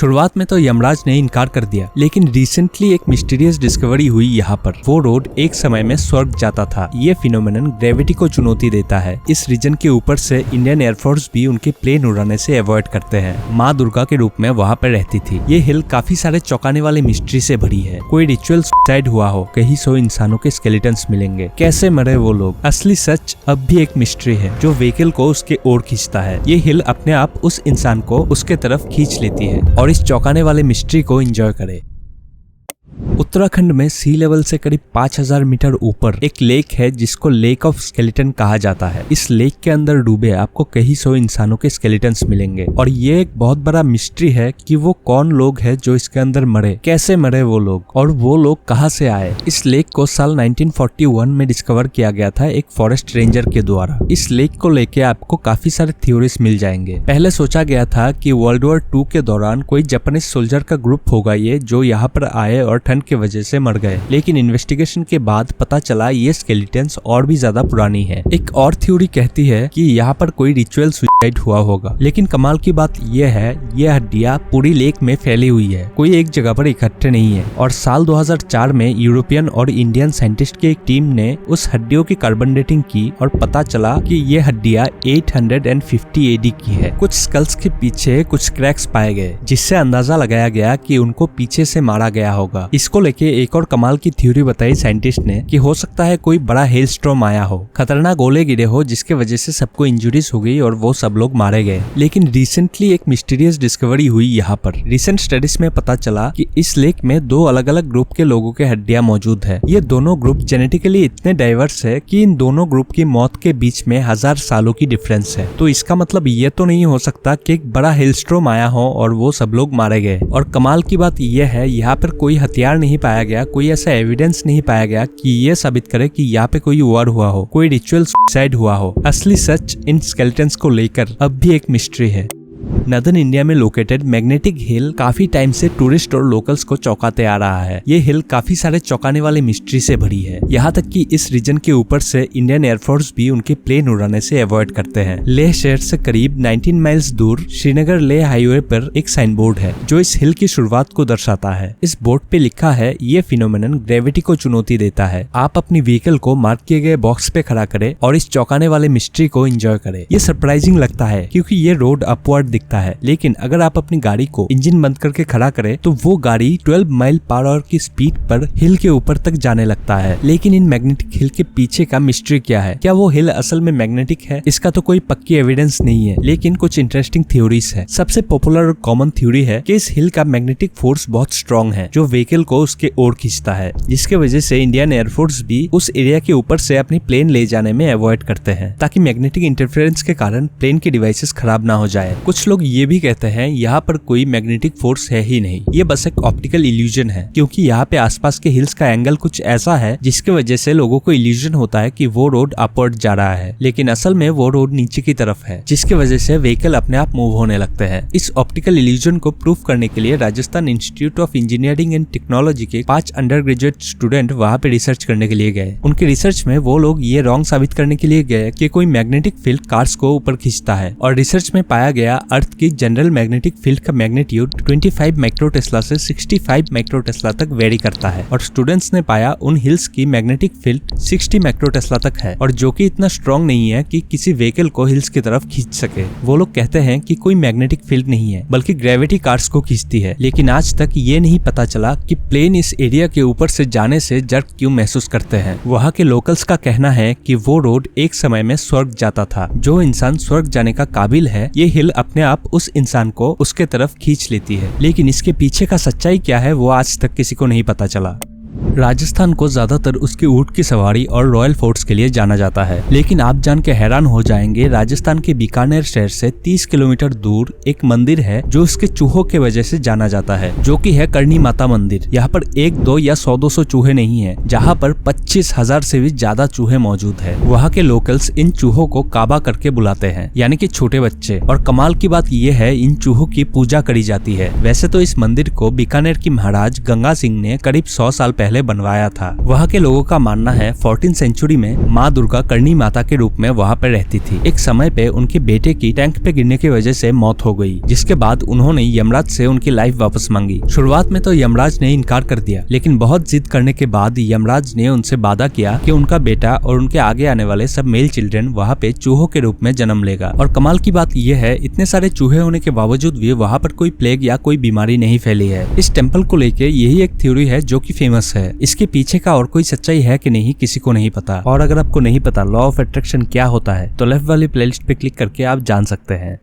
शुरुआत में तो यमराज ने इनकार कर दिया, लेकिन रिसेंटली एक मिस्टीरियस डिस्कवरी हुई यहाँ पर। वो रोड एक समय में स्वर्ग जाता था। ये फिनोमेनन ग्रेविटी को चुनौती देता है। इस रीजन के ऊपर से इंडियन एयरफोर्स भी उनके प्लेन उड़ाने से अवॉइड करते हैं। माँ दुर्गा के रूप में वहाँ पर रहती थी। ये हिल काफी सारे चौंकाने वाले मिस्ट्री से भरी है। कोई रिचुअल सुसाइड हुआ हो, कहीं 100 इंसानों के स्केलेटन्स मिलेंगे, कैसे मरे वो लोग, असली सच अब भी एक मिस्ट्री है जो व्हीकल को उसके ओर खींचता है। ये हिल अपने आप उस इंसान को उसके तरफ खींच लेती है और इस चौंकाने वाले मिस्ट्री को एंजॉय करे। उत्तराखंड में सी लेवल से करीब 5000 मीटर ऊपर एक लेक है जिसको लेक ऑफ स्केलेटन कहा जाता है। इस लेक के अंदर डूबे आपको कई 100 इंसानों के स्केलेटन्स मिलेंगे और ये एक बहुत बड़ा मिस्ट्री है कि वो कौन लोग हैं जो इसके अंदर मरे, कैसे मरे वो लोग और वो लोग कहाँ से आए। इस लेक को साल 1941 में डिस्कवर किया गया था एक फॉरेस्ट रेंजर के द्वारा। इस लेक को लेके आपको काफी सारे थ्योरीज मिल जाएंगे। पहले सोचा गया था कि वर्ल्ड वॉर 2 के दौरान कोई जापानीज सोल्जर का ग्रुप होगा ये जो यहाँ पर आए और ठंड की वजह से मर गए, लेकिन इन्वेस्टिगेशन के बाद पता चला ये स्केलेटन्स और भी ज्यादा पुरानी है। एक और थ्योरी कहती है कि यहाँ पर कोई रिचुअल सुसाइड हुआ होगा, लेकिन कमाल की बात यह है ये हड्डियां पूरी लेक में फैली हुई है, कोई एक जगह पर इकट्ठे नहीं है। और साल 2004 में यूरोपियन और इंडियन साइंटिस्ट की एक टीम ने उस हड्डियों की कार्बन डेटिंग की और पता चला कि ये हड्डियां 850 AD की है। कुछ स्कल्स के पीछे कुछ क्रैक्स पाए गए जिससे अंदाजा लगाया गया कि उनको पीछे से मारा गया होगा। इसको लेके एक और कमाल की थ्योरी बताई साइंटिस्ट ने कि हो सकता है कोई बड़ा हेल स्टॉर्म आया हो, खतरनाक ओले गिरे हो जिसके वजह से सबको इंजुरीज हो गई और वो सब लोग मारे गए। लेकिन रिसेंटली एक मिस्टीरियस डिस्कवरी हुई यहाँ पर। रिसेंट स्टडीज में पता चला कि इस लेक में 2 अलग अलग ग्रुप के लोगों के हड्डियां मौजूद है। ये दोनों ग्रुप जेनेटिकली इतने डाइवर्स है कि इन दोनों ग्रुप की मौत के बीच में 1000 सालों की डिफरेंस है। तो इसका मतलब ये तो नहीं हो सकता कि एक बड़ा हेल स्टॉर्म आया हो और वो सब लोग मारे गए। और कमाल की बात यह है यहाँ पर कोई हथियार नहीं पाया गया, कोई ऐसा एविडेंस नहीं पाया गया कि ये साबित करे कि यहाँ पे कोई वॉर हुआ हो, कोई रिचुअल सुसाइड हुआ हो। असली सच इन स्केलेटन्स को लेकर अब भी एक मिस्ट्री है। नॉर्दर्न इंडिया में लोकेटेड मैग्नेटिक हिल काफी टाइम से टूरिस्ट और लोकल्स को चौंकाते आ रहा है। ये हिल काफी सारे चौंकाने वाले मिस्ट्री से भरी है, यहाँ तक कि इस रीजन के ऊपर से इंडियन एयरफोर्स भी उनके प्लेन उड़ाने से अवॉइड करते हैं। लेह शहर से करीब 19 माइल्स दूर श्रीनगर लेह हाईवे पर एक साइन बोर्ड है जो इस हिल की शुरुआत को दर्शाता है। इस बोर्ड पे लिखा है ये फिनोमेनन ग्रेविटी को चुनौती देता है। आप अपनी व्हीकल को मार्क किए गए बॉक्स पे खड़ा करें और इस चौंकाने वाले मिस्ट्री को एंजॉय करें। ये सरप्राइजिंग लगता है क्योंकि ये रोड अपवर्ड दिखता है, लेकिन अगर आप अपनी गाड़ी को इंजन बंद करके खड़ा करें तो वो गाड़ी 12 माइल पर आवर की स्पीड पर हिल के ऊपर तक जाने लगता है। लेकिन इन मैग्नेटिक हिल के पीछे का मिस्ट्री क्या है? क्या वो हिल असल में मैग्नेटिक है? इसका तो कोई पक्की एविडेंस नहीं है, लेकिन कुछ इंटरेस्टिंग थ्योरीज है। सबसे पॉपुलर और कॉमन थ्योरी है कि इस हिल का मैग्नेटिक फोर्स बहुत स्ट्रॉन्ग है जो व्हीकल को उसके ओर खींचता है, जिसके वजह से इंडियन एयरफोर्स भी उस एरिया के ऊपर से अपनी प्लेन ले जाने में अवॉइड करते हैं ताकि मैग्नेटिक इंटरफेरेंस के कारण प्लेन के डिवाइसेस खराब ना हो जाए। कुछ लोग ये भी कहते हैं यहाँ पर कोई मैग्नेटिक फोर्स है ही नहीं, ये बस एक ऑप्टिकल इल्यूजन है, क्योंकि यहाँ पे आसपास के हिल्स का एंगल कुछ ऐसा है जिसकी वजह से लोगों को इल्यूजन होता है कि वो रोड अपवर्ड जा रहा है, लेकिन असल में वो रोड नीचे की तरफ है, जिसकी वजह से व्हीकल अपने आप मूव होने लगते हैं। इस ऑप्टिकल इल्यूजन को प्रूव करने के लिए Rajasthan institute of engineering and technology के 5 अंडर ग्रेजुएट स्टूडेंट वहाँ पे रिसर्च करने के लिए गए। उनके रिसर्च में वो लोग ये रॉन्ग साबित करने के लिए गए कि कोई मैग्नेटिक फील्ड कार्स को ऊपर खींचता है, और रिसर्च में पाया गया अर्थ की जनरल मैग्नेटिक फील्ड का मैग्नीट्यूड 25 माइक्रोटेस्ला से 65 माइक्रोटेस्ला तक वेरी करता है, और स्टूडेंट्स ने पाया उन हिल्स की मैग्नेटिक फील्ड 60 माइक्रोटेस्ला तक है, और जो कि इतना स्ट्रॉन्ग नहीं है कि किसी व्हीकल को हिल्स की तरफ खींच सके। वो लोग कहते हैं कि कोई मैग्नेटिक फील्ड नहीं है बल्कि ग्रेविटी कार्स को खींचती है, लेकिन आज तक ये नहीं पता चला कि प्लेन इस एरिया के ऊपर से जाने से जर्क क्यों महसूस करते हैं। वहाँ के लोकल्स का कहना है कि वो रोड एक समय में स्वर्ग जाता था। जो इंसान स्वर्ग जाने का काबिल है, ये हिल अपने आप उस इंसान को उसके तरफ खींच लेती है, लेकिन इसके पीछे का सच्चाई क्या है वो आज तक किसी को नहीं पता चला। राजस्थान को ज्यादातर उसकी ऊंट की सवारी और रॉयल फोर्ट्स के लिए जाना जाता है, लेकिन आप जान के हैरान हो जाएंगे राजस्थान के बीकानेर शहर से 30 किलोमीटर दूर एक मंदिर है जो उसके चूहों के वजह से जाना जाता है, जो कि है करणी माता मंदिर। यहाँ पर 1, 2 या 100-200 चूहे नहीं है, जहाँ पर 25,000 से भी ज्यादा चूहे मौजूद है। वहाँ के लोकल्स इन चूहों को काबा करके बुलाते हैं, यानी कि छोटे बच्चे। और कमाल की बात यह है इन चूहों की पूजा करी जाती है। वैसे तो इस मंदिर को बीकानेर की महाराज गंगा सिंह ने करीब 100 साल पहले उन्होंने बनवाया था। वहाँ के लोगों का मानना है 14th सेंचुरी में माँ दुर्गा करणी माता के रूप में वहाँ पर रहती थी। एक समय पे उनके बेटे की टैंक पे गिरने की वजह से मौत हो गई, जिसके बाद उन्होंने यमराज से उनकी लाइफ वापस मांगी। शुरुआत में तो यमराज ने इनकार कर दिया, लेकिन बहुत जिद करने के बाद यमराज ने उनसे वादा किया कि उनका बेटा और उनके आगे आने वाले सब मेल चिल्ड्रन वहाँ पे चूहों के रूप में जन्म लेगा। और कमाल की बात यह है, इतने सारे चूहे होने के बावजूद भी वहाँ पर कोई प्लेग या कोई बीमारी नहीं फैली है। इस टेम्पल को लेके यही एक थ्योरी है जो कि फेमस है। इसके पीछे का और कोई सच्चाई है कि नहीं, किसी को नहीं पता। और अगर आपको नहीं पता लॉ ऑफ अट्रैक्शन क्या होता है, तो लेफ्ट वाली प्लेलिस्ट पे क्लिक करके आप जान सकते हैं।